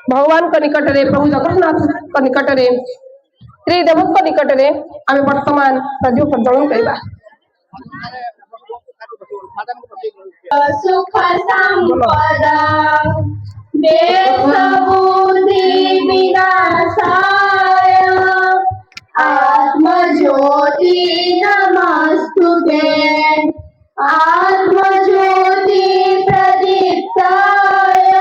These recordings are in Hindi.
भगवान निकट में प्रभु जगन्नाथ निकट में त्रिदेव निकट में आम बर्तमान प्रदीप प्रज्वलन करवा। सुख संपदा देश बुद्धि विनाशाय आत्मज्योति नमस्तुते आत्मज्योति प्रदीप्ताय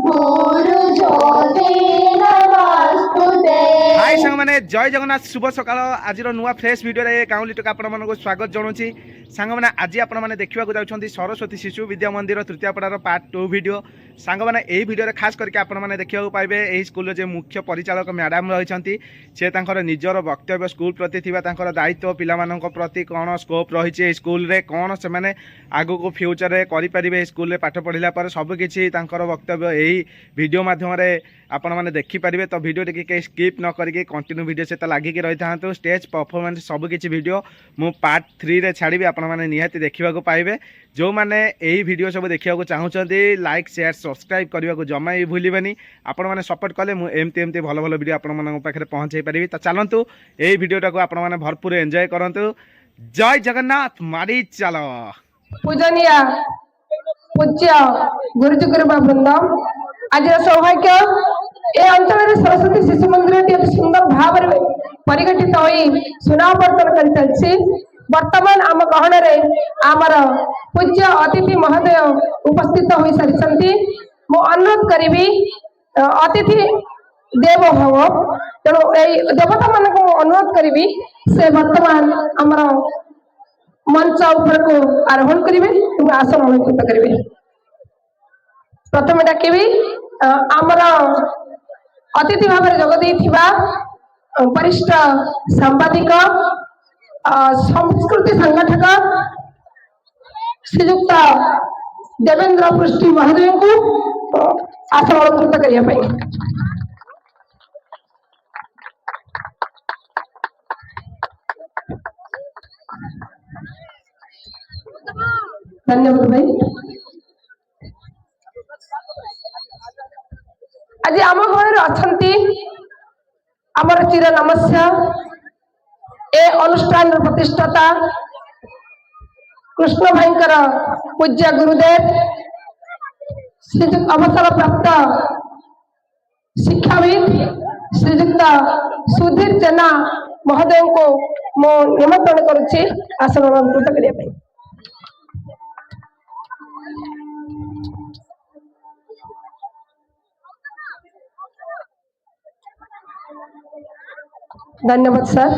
गुरु ज्योति नमस्तुते। हाय सांग माने जय जगन्नाथ शुभ सकाळ। आज नुआ फ्रेश वीडियो रे गाँवली टका आपण मानको स्वागत जणाउछि। सांग माने आज आपण माने देखिबा को जाउछन्ती सरस्वती शिशु विद्या मंदिर तृतीयपड़ार पार्ट 2 वीडियो। सांग माने एही वीडियो रे खास करके आपण माने देखिबा को पाइबे एही स्कूल जे मुख्य परिचालक मैडम रहिछन्ती से तांकर निजर वक्तव्य स्कूल प्रति थिबा तांकर दायित्व पिला मानक प्रति कोन स्कोप रहिछि ए स्कूल रे कोन से माने आगु को फ्यूचर रे करि परिबे स्कूल रे पाठ पढिला पर सब किछि तांकर वक्तव्य एही वीडियो माध्यम रे आपण माने देखि परिबे। तो वीडियो के स्किप न करके कंटिन्यू वीडियो से लागिक रही था। स्टेज परफॉर्मेंस सब किसी वीडियो मु पार्ट 3 रे छाड़ी आपण माने निहाती देखा पाइबे। जो मैंने यही वीडियो सब देखा चाहूँगी लाइक शेयर सब्सक्राइब करने को जमा भी भूलें। आपण मैंने सपोर्ट कले एमती एमती भल भल वीडियो आपण पाखे पहुँचे पारि। तो चलतु यही वीडियोटा को आपण मैंने भरपूर एंजॉय करंतु। जय जगन्नाथ मारी चलो। पूजनीय पूज्य गुरुजी गुरुबा वृंद आज सौभाग्य ए अंचल सरस्वती शिशु मंदिर सुंदर भाव परिगठित हो सुनावर्तन कर चलछि। वर्तमान आम गहन आमर पूज्य अतिथि महोदय उपस्थित हो सारी। मु अनुरोध करी अतिथि देव भव तेणु देवता मान को अनुरोध करी से वर्तमान आमर मंच ऊपर को आरोहण करेंगे आसन अलंकृत करेंगे। प्रथम डाकि आमर अतिथि भाव में जोग वरिष्ठ सांबादिक संस्कृति संगठक श्रीजुक्त देवेंद्र पृष्टि महोदय को आसन अलंकृत करने। धन्यवाद भाई। आज आम घर अच्छा आमर चिर नमस्या ए अनुष्ठान प्रतिष्ठाता कृष्ण भाईकर पूज्य गुरुदेव श्रीजुक्त अवसर प्राप्त शिक्षाविद श्रीजुक्त सुधीर जेना महोदय को मो निमंत्रण करुच्ची आसन अलंकृत करने। धन्यवाद सर।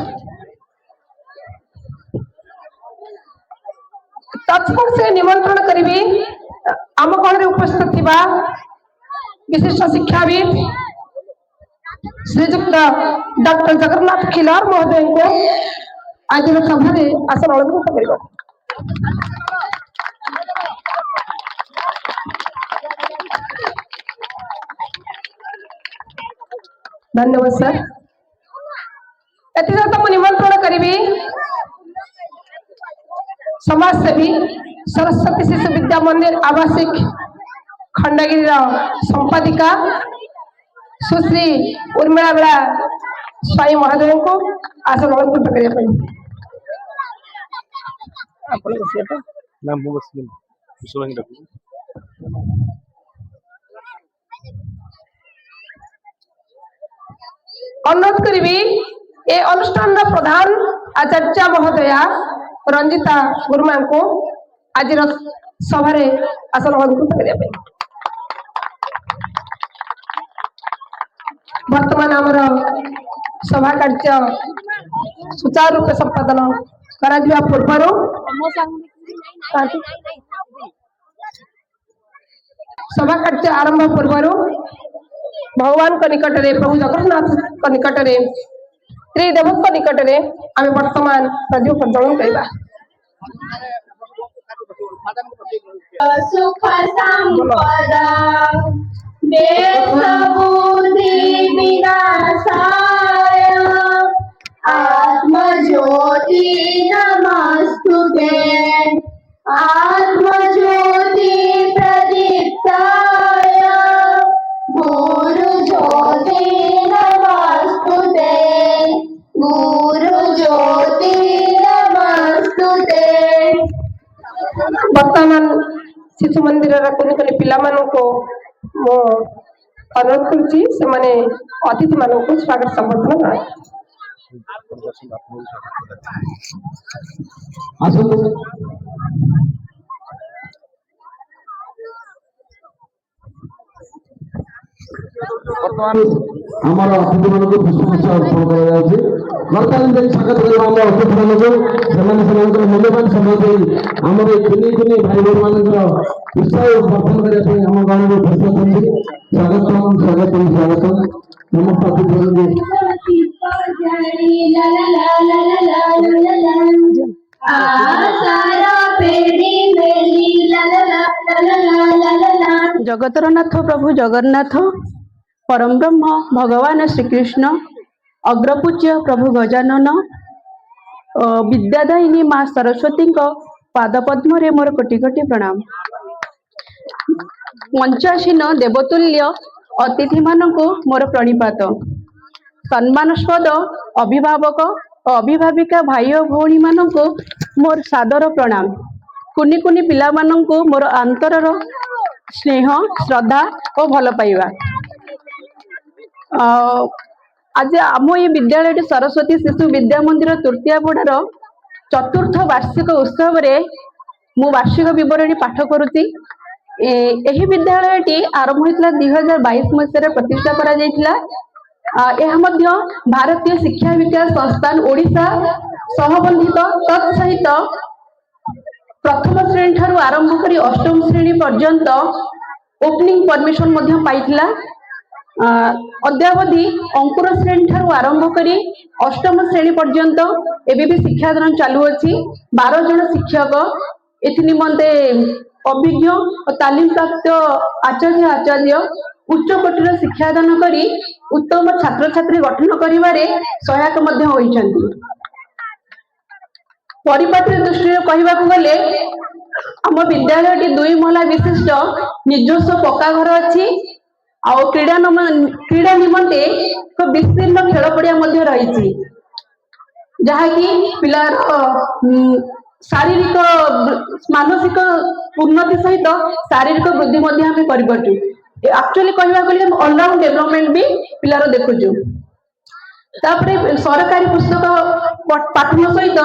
तत्पर से निमंत्रण करी आम कण उपस्थित थिबा विशिष्ट शिक्षाविद श्रीजुक्त डॉक्टर जगन्नाथ खिलार महोदय को आज सभा आसन अलंकृत कर। धन्यवाद सर। एतिक निमंत्रण करी समाजसेवी सरस्वती शिशु विद्या मंदिर आवासिक खंडगिरी संपादिका सुश्री उर्मिला बेला स्वाई महोदय को आसन अलंकृत करने। अनुरोध करी ए अनुष्ठान प्रधान आचार्य महोदया रंजिता गुरुमा को आज सभा आसन अलंकृत करने। वर्तमान आमर सभा कार्य सुचारू रूप संपादन करा पूर्व सभा कार्य आरंभ पूर्व भगवान निकट में प्रभु जगन्नाथ निकट में त्रिदेव निकट में आम वर्तमान प्रदीप प्रज्वलन करवा। सुख संपदा देश बुद्धि विनाशाय आत्मज्योति नमस्तुते आत्मज्योति प्रदीप्ताय गुरु शिशु मंदिर कुनि कुनि पिला माननको मो अनुरोध करुछि से माने अतिथि माननको स्वागत संबर्धना जणाए। आसନ୍ତୁ ବର୍ତ୍ତମାନ ଆମର ଅତିଥିମାନଙ୍କୁ ପୁଷ୍ପଗୁଚ୍ଛ ଅର୍ପଣ କରାଯାଉଛି। ବର୍ତ୍ତମାନ ଯାଇ ସ୍ୱାଗତ କରିବା ଆମ ଅତିଥିମାନଙ୍କୁ ସେମାନେ ସେମାନଙ୍କର ମୂଲ୍ୟବାନ ସମୟ ଦେଇ ଆମର এই କୁନି କୁନି ଭାଇ ଭଉଣୀମାନଙ୍କର ଉତ୍ସାହ ବର୍ଦ୍ଧନ କରିବା ପାଇଁ ଆମ ଗାଁରେ ଉପସ୍ଥିତ ଅଛନ୍ତି। ସ୍ୱାଗତମ ସ୍ୱାଗତମ ସ୍ୱାଗତମ ସମସ୍ତ ଅତିଥିମାନଙ୍କୁ जगतर नाथ प्रभु जगन्नाथ परम ब्रह्म भगवान श्रीकृष्ण अग्रपूज्य प्रभु गजानन विद्यादायिनी माँ सरस्वती पादपद्म मोर कोटि कोटि प्रणाम। मंचासीन देवतुल्य अतिथि मानक मोर प्रणिपात। सम्मानस्पद अभिभावक और अभिभाविका भाई और भौणी मानक मोर सादर प्रणाम। कुनि कुनि पिला मानक मोर अंतरर स्नेह श्रद्धा और भल पाइबा। आज आम ये विद्यालय सरस्वती शिशु विद्या मंदिर तृतीयापड़ार चतुर्थ वार्षिक उत्सव रे मु वार्षिक विवरणी पाठ करुच्ची। एही विद्यालयटी आरंभ होता 2022 मसीह प्रतिष्ठा करा जायतिला। यह मध्य भारतीय शिक्षा विकास संस्थान ओडिशा सहबंधित तत्सहित प्रथम श्रेणी ठारू आरंभ करी अष्टम श्रेणी पर्यंत ओपनिंग परमिशन मध्य पाइथिला। अद्यावधि अंकुर श्रेणी ठारू आरंभ करी अष्टम श्रेणी पर्यंत एबे भी शिक्षादान चालू अछि। 12 जन शिक्षक एथि निमंते अभिज्ञ और तालीम प्राप्त आचार्य उच्च कोटिर शिक्षादान करी उत्तम छात्र छात्री गठन करिवारे सहायक मध्य होइछन्ति। परिपाटी दृष्टि कहवाक गले आम विद्यालय 2 महला विशिष्ट निजस्व पक्का घर अच्छी। क्रीड़ा निमंते एक विस्तीर्ण खेल पड़िया मध्य रही जहाँकि पिलार शारीरिक मानसिक उन्नति सहित शारीरिक वृद्धि एक्चुअली कहवा गले ऑलराउंड डेवलपमेंट भी पिलार देखुचु। तापरे सरकारी पुस्तक पाठन सहित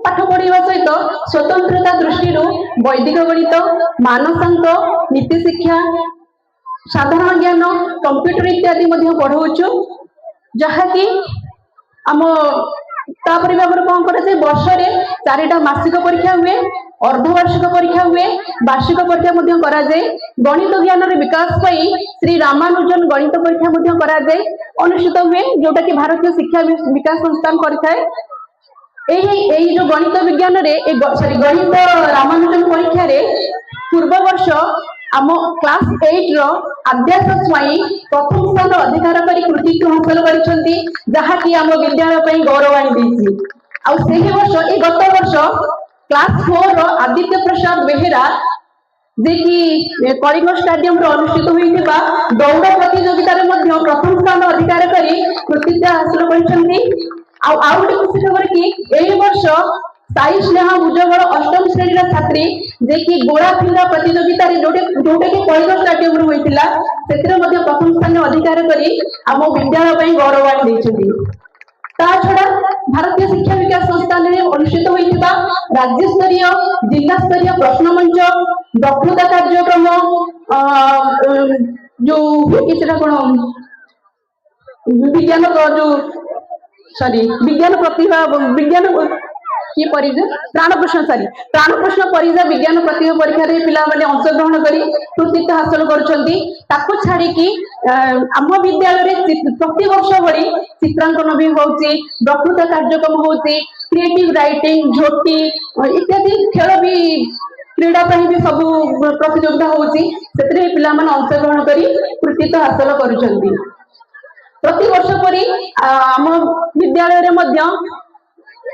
पाठ पढ़ा सहित स्वतंत्रता दृष्टि वैदिक गणित मानसांक नीति शिक्षा साधारण ज्ञान कंप्यूटर इत्यादि पढ़ाऊचु। जहाँकि आम तापर भी कौन करे वर्ष रे 4टा मासिक परीक्षा हुए अर्धवार्षिक परीक्षा हुए वार्षिक परीक्षा कराए। गणित ज्ञान विकास श्री रामानुजन गणित परीक्षा कराए अनुष्ठित हुए जोटा कि भारतीय शिक्षा विकास संस्थान करें। जो गणित विज्ञान गणित रामानुजन परीक्षा रे पूर्व वर्ष आम क्लास 8 रो आद्याश स्वाई प्रथम स्थान अधिकार करी कृतित्व हासिल करिसेंती जहाँकि आम विद्यालय पर गौरव आनी वर्ष गत वर्ष क्लास 4 रो आदित्य प्रसाद बेहेरा जे कि कलिंग स्टेडियम अनुष्ठित होइतिबा दौड़ प्रतियोगिता प्रथम स्थान अधिकार करी कृतित्व हासिल करिसेंती। आउ खुशी खबर कि एई वर्ष साई स्नेह भुजबल अष्टम श्रेणी छात्री जे कि गोड़ा फिंगा प्रतियोगिता जोटा कि कलिंग स्टेडियम होइतिला प्रथम स्थान अधिकार करी आम विद्यालय गौरव आनी ता छड़ा भारतीय शिक्षा विकास संस्थान अनुष्ठित होइतिबा राज्य स्तरीय जिला स्तरीय प्रश्न मंच दक्षता कार्यक्रम जो किछटा कोन विज्ञान जो विज्ञान प्रतिभा विज्ञान कि प्राण प्रश्न परीक्षा विज्ञान प्रतिभा परीक्षा पिला माने अंशग्रहण करी कृतित्व हासिल करछंती। छाड़ी कि आम विद्यालय प्रति वर्ष भली चित्रांकन भी होउची दक्षता कार्यक्रम होउची क्रिएटिव राइटिंग झोटी इत्यादि खेल भी क्रीड़ा भी सब प्रतियोगिता होउची सेतरे पिला माने अंशग्रहण करी कृतित्व हासिल करछंती। प्रति वर्ष परी आम विद्यालय रे मध्य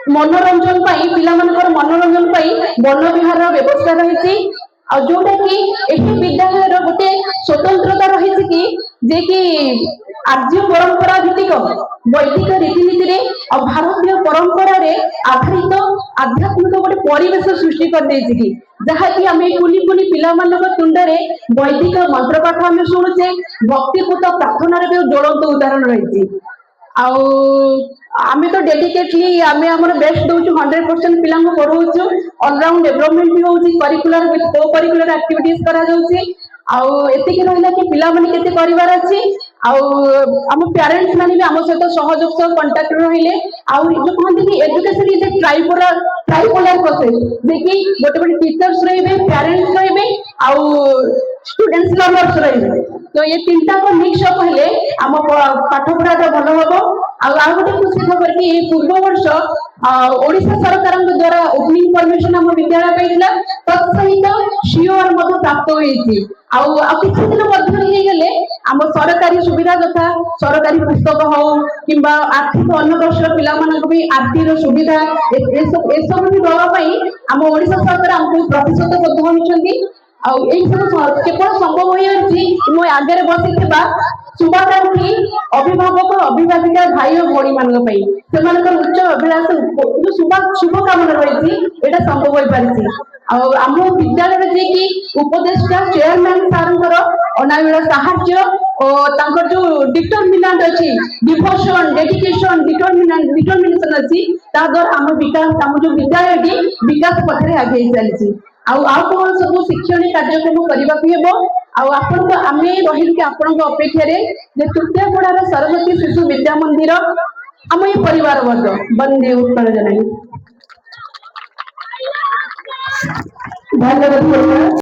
मनोरंजन पिला मनोरंजन वन विहार व्यवस्था रही जोटा कि विद्यालय गोटे स्वतंत्रता रही कि जे कि आर्य परंपरा भित्तिक ବୈଦିକ ରୀତିନୀତିରେ ଆଉ ଭାରତୀୟ ପରମ୍ପରାରେ ଆଧାରିତ ଆଧ୍ୟାତ୍ମିକ ଗୋଟେ ପରିବେଶ ସୃଷ୍ଟି କରିଦେଇଛି କି ଯାହାକି ଆମେ କୁନି କୁନି ପିଲାମାନଙ୍କ ତୁଣ୍ଡରେ ବୈଦିକ ମନ୍ତ୍ର ପାଠ ଆମେ ଶୁଣୁଛେ, ଭକ୍ତିପୂତ ପ୍ରାର୍ଥନାର ବି ଜ୍ୱଳନ୍ତ ଉଦାହରଣ ରହିଛି। ଆଉ ଆମେ ତ ଡେଡିକେଟଲି ଆମେ ଆମର ବେଷ୍ଟ ଦଉଛୁ, 100% ପିଲାଙ୍କୁ ପଢଉଛୁ, ଅଲରାଉଣ୍ଡ ଡେଭଲପମେଣ୍ଟ ବି ହଉଛି, କରିକୁଲାର କୋ କରିକୁଲାର ଆକ୍ଟିଭିଟିଜ କରାଯାଉଛି। ଆଉ ଏତିକି ରହିଲା କି ପିଲାମାନେ କେତେ କରିବାର ଅଛି, ଆଉ ଆମ ପ୍ୟାରେଣ୍ଟସ ମାନେ ବି ଆମ ସହିତ ସହଯୋଗ ସହ କଣ୍ଟାକ୍ଟ ରହିଲେ, ଆଉ ଯୋଉ କହନ୍ତି ଏଜୁକେସନ ଇଜ ଏ ଟ୍ରାଇପୋଲାର ପ୍ରୋସେସ, ଯେ କି ଗୋଟେ ଗୋଟେ ଟିଚର୍ସ ରହିବେ, ପ୍ୟାରେଣ୍ଟସ ରହିବେ, ଆଉ ଷ୍ଟୁଡେଣ୍ଟସ ଲର୍ନର୍ସ ରହିବେ। ତ ଏ ତିନିଟାକ ମିକ୍ସ ଅପ୍ ହେଲେ ଆମ ପାଠ ପଢାଟା ଭଲ ହବ। ଆଉ ଗୋଟେ ଖୁସି ଖବର କି ଏଇ ପୂର୍ବ ବର୍ଷ ଓଡିଶା ସରକାରଙ୍କ ଦ୍ୱାରା ଓପନିଂ ପରମିଶନ ଆମ ବିଦ୍ୟାଳୟ ପାଇଥିଲା, ତତ୍ ସହିତ ସିଓର ମଧ୍ୟ ପ୍ରାପ୍ତ ହୋଇଛି। ଆଉ କିଛି ଦିନ ମଧ୍ୟରେ ହେଇଗଲେ ଆମ ସରକାରୀ ସୁବିଧା ତଥା ସରକାରୀ ପୁସ୍ତକ ହଉ କିମ୍ବା ଆର୍ଥିକ ଅନଗ୍ରସର ପିଲାମାନଙ୍କ ପାଇଁ ଆର୍ଥିକ ସୁବିଧା ଏସବୁ ବି ଦେବା ପାଇଁ ଆମ ଓଡିଶା ସରକାର ଆମକୁ ପ୍ରତିଶ୍ରୁତିବଦ୍ଧ ହୋଇଛନ୍ତି। ଆଉ ଏଇ ସବୁ କେବଳ ସମ୍ଭବ ହୋଇଛି ମୋ ଆଗରେ ବସିଥିବା ଶୁଭାକାଂକ୍ଷୀ ଅଭିଭାବକ ଅଭିଭାବିକା ଭାଇ ଓ ଭଉଣୀ ମାନଙ୍କ ପାଇଁ, ସେମାନଙ୍କର ଉଚ୍ଚ ଅଭିଳାଷ ଶୁଭକାମନା ରହିଛି, ଏଇଟା ସମ୍ଭବ ହୋଇପାରିଛି। ଆଉ ଆମ ବିଦ୍ୟାଳୟରେ ଯିଏକି ଉପଦେଷ୍ଟା ଚେୟାରମ୍ୟାନ ସାରଙ୍କର ଅନାବିଳ ସାହାଯ୍ୟ ଓ ତାଙ୍କର ଯୋଉ ଡିଟରମିନାଣ୍ଟ ଅଛି, ଡିଭୋସନ, ଡେଡିକେସନ, ଡିଟରମିନେସନ ଅଛି, ତା ଦ୍ୱାରା ଆମ ଯୋଉ ବିଦ୍ୟାଳୟଟି ବିକାଶ ପଥରେ ଆଗେଇ ଚାଲିଛି। ଆଉ କଣ ସବୁ ଶିକ୍ଷଣୀୟ କାର୍ଯ୍ୟକ୍ରମ କରିବାକୁ ହେବ, ଆଉ ଆମେ ରହିଲୁ କି ଆପଣଙ୍କ ଅପେକ୍ଷାରେ ଯେ ତୃତୀୟପଡ଼ାର ସରସ୍ୱତୀ ଶିଶୁ ବିଦ୍ୟା ମନ୍ଦିର ଆମ ଏ ପରିବାର ବର୍ଗ ବନ୍ଦେ ଉତ୍କଳ ଜନନୀ। ଧନ୍ୟବାଦ।